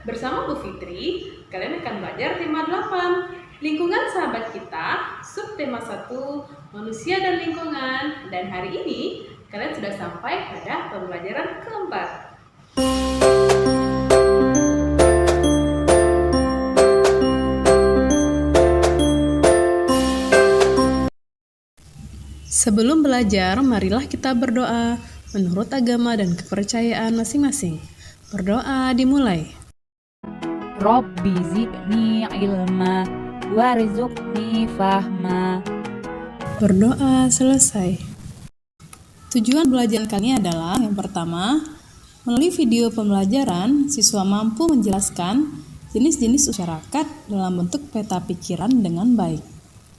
Bersama Bu Fitri, kalian akan belajar tema 8, lingkungan sahabat kita, subtema 1, manusia dan lingkungan. Dan hari ini, kalian sudah sampai pada pembelajaran keempat. Sebelum belajar, marilah kita berdoa menurut agama dan kepercayaan masing-masing. Berdoa dimulai. Rabbi zidni ilma warzuqni fahma. Berdoa selesai. Tujuan belajar kali ini adalah yang pertama, melalui video pembelajaran, siswa mampu menjelaskan jenis-jenis masyarakat dalam bentuk peta pikiran dengan baik.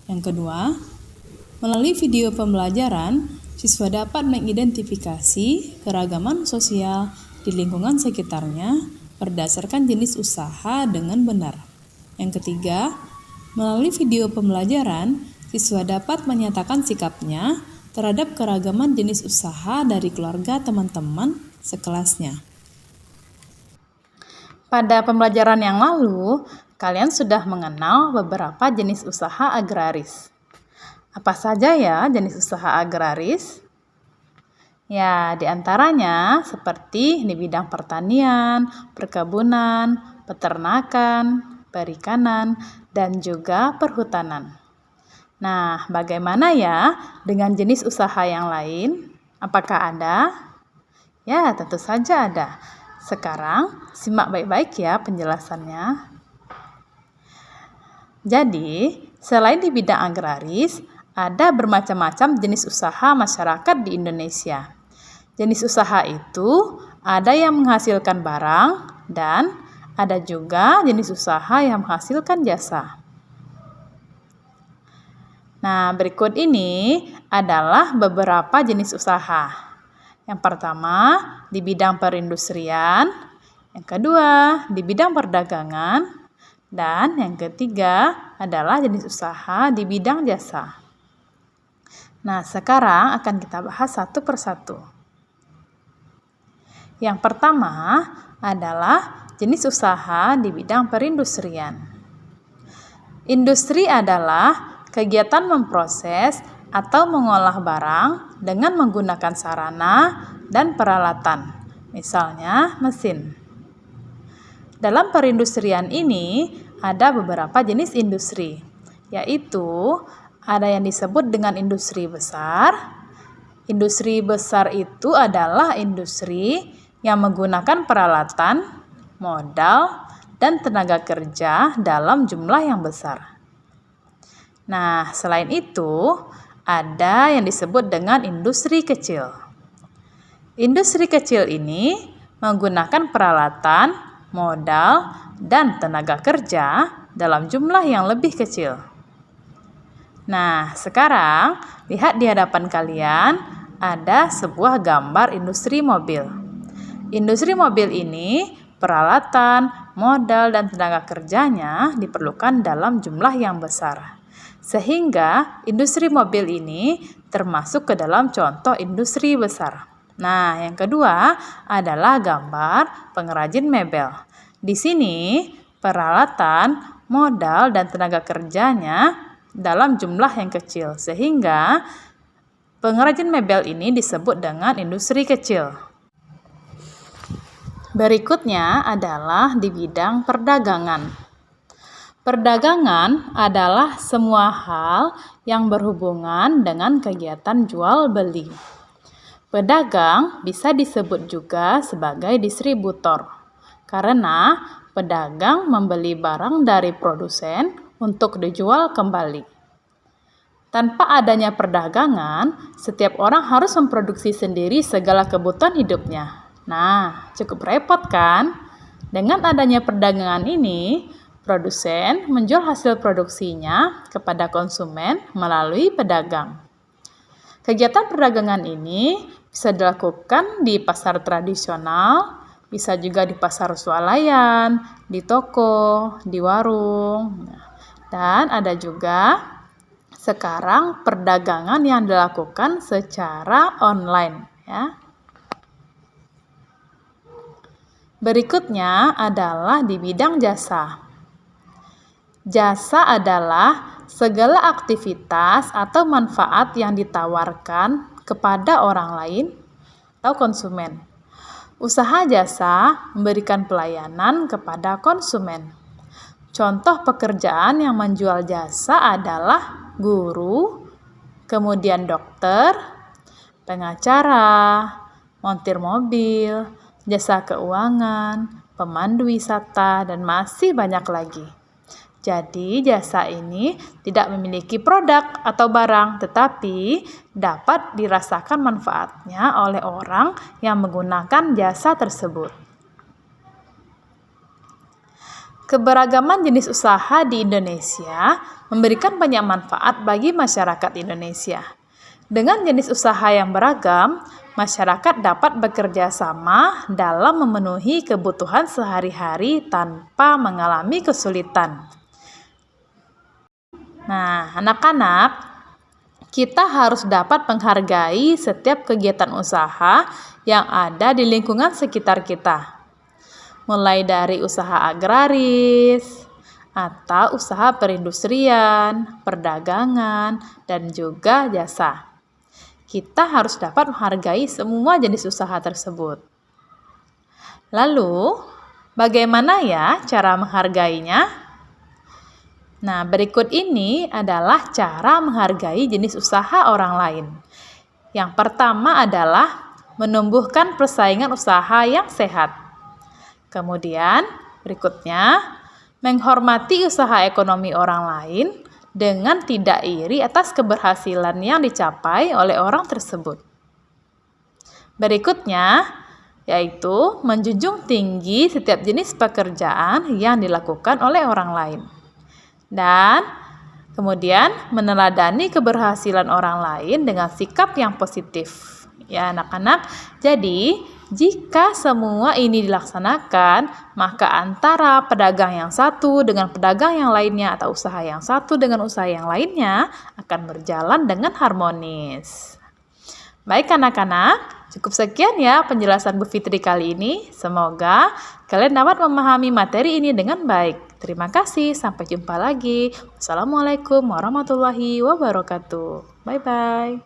Yang kedua, melalui video pembelajaran, siswa dapat mengidentifikasi keragaman sosial di lingkungan sekitarnya berdasarkan jenis usaha dengan benar. Yang ketiga, melalui video pembelajaran, siswa dapat menyatakan sikapnya terhadap keragaman jenis usaha dari keluarga teman-teman sekelasnya. Pada pembelajaran yang lalu, kalian sudah mengenal beberapa jenis usaha agraris. Apa saja ya jenis usaha agraris? Ya, di antaranya seperti di bidang pertanian, perkebunan, peternakan, perikanan, dan juga perhutanan. Nah, bagaimana ya dengan jenis usaha yang lain? Apakah ada? Ya, tentu saja ada. Sekarang, simak baik-baik ya penjelasannya. Jadi, selain di bidang agraris, ada bermacam-macam jenis usaha masyarakat di Indonesia. Jenis usaha itu ada yang menghasilkan barang dan ada juga jenis usaha yang menghasilkan jasa. Nah, berikut ini adalah beberapa jenis usaha. Yang pertama, di bidang perindustrian. Yang kedua, di bidang perdagangan. Dan yang ketiga adalah jenis usaha di bidang jasa. Nah, sekarang akan kita bahas satu persatu. Yang pertama adalah jenis usaha di bidang perindustrian. Industri adalah kegiatan memproses atau mengolah barang dengan menggunakan sarana dan peralatan, misalnya mesin. Dalam perindustrian ini ada beberapa jenis industri, yaitu ada yang disebut dengan industri besar. Industri besar itu adalah industri yang menggunakan peralatan, modal, dan tenaga kerja dalam jumlah yang besar. Nah, selain itu, ada yang disebut dengan industri kecil. Industri kecil ini menggunakan peralatan, modal, dan tenaga kerja dalam jumlah yang lebih kecil. Nah, sekarang lihat di hadapan kalian ada sebuah gambar industri mobil. Industri mobil ini peralatan, modal, dan tenaga kerjanya diperlukan dalam jumlah yang besar. Sehingga industri mobil ini termasuk ke dalam contoh industri besar. Nah, yang kedua adalah gambar pengrajin mebel. Di sini peralatan, modal, dan tenaga kerjanya dalam jumlah yang kecil, sehingga pengrajin mebel ini disebut dengan industri kecil. Berikutnya adalah di bidang perdagangan. Perdagangan adalah semua hal yang berhubungan dengan kegiatan jual beli. Pedagang bisa disebut juga sebagai distributor, karena pedagang membeli barang dari produsen untuk dijual kembali. Tanpa adanya perdagangan, setiap orang harus memproduksi sendiri segala kebutuhan hidupnya. Nah, cukup repot kan? Dengan adanya perdagangan ini, produsen menjual hasil produksinya kepada konsumen melalui pedagang. Kegiatan perdagangan ini bisa dilakukan di pasar tradisional, bisa juga di pasar swalayan, di toko, di warung. Dan ada juga sekarang perdagangan yang dilakukan secara online, ya. Berikutnya adalah di bidang jasa. Jasa adalah segala aktivitas atau manfaat yang ditawarkan kepada orang lain atau konsumen. Usaha jasa memberikan pelayanan kepada konsumen. Contoh pekerjaan yang menjual jasa adalah guru, kemudian dokter, pengacara, montir mobil, jasa keuangan, pemandu wisata, dan masih banyak lagi. Jadi, jasa ini tidak memiliki produk atau barang, tetapi dapat dirasakan manfaatnya oleh orang yang menggunakan jasa tersebut. Keberagaman jenis usaha di Indonesia memberikan banyak manfaat bagi masyarakat Indonesia. Dengan jenis usaha yang beragam, masyarakat dapat bekerja sama dalam memenuhi kebutuhan sehari-hari tanpa mengalami kesulitan. Nah, anak-anak, kita harus dapat menghargai setiap kegiatan usaha yang ada di lingkungan sekitar kita. Mulai dari usaha agraris, atau usaha perindustrian, perdagangan, dan juga jasa. Kita harus dapat menghargai semua jenis usaha tersebut. Lalu, bagaimana ya cara menghargainya? Nah, berikut ini adalah cara menghargai jenis usaha orang lain. Yang pertama adalah menumbuhkan persaingan usaha yang sehat. Kemudian, berikutnya, menghormati usaha ekonomi orang lain dengan tidak iri atas keberhasilan yang dicapai oleh orang tersebut. Berikutnya, yaitu menjunjung tinggi setiap jenis pekerjaan yang dilakukan oleh orang lain. Dan kemudian meneladani keberhasilan orang lain dengan sikap yang positif. Ya anak-anak, jadi jika semua ini dilaksanakan, maka antara pedagang yang satu dengan pedagang yang lainnya atau usaha yang satu dengan usaha yang lainnya akan berjalan dengan harmonis. Baik anak-anak, cukup sekian ya penjelasan Bu Fitri kali ini. Semoga kalian dapat memahami materi ini dengan baik. Terima kasih, sampai jumpa lagi. Wassalamualaikum warahmatullahi wabarakatuh. Bye-bye.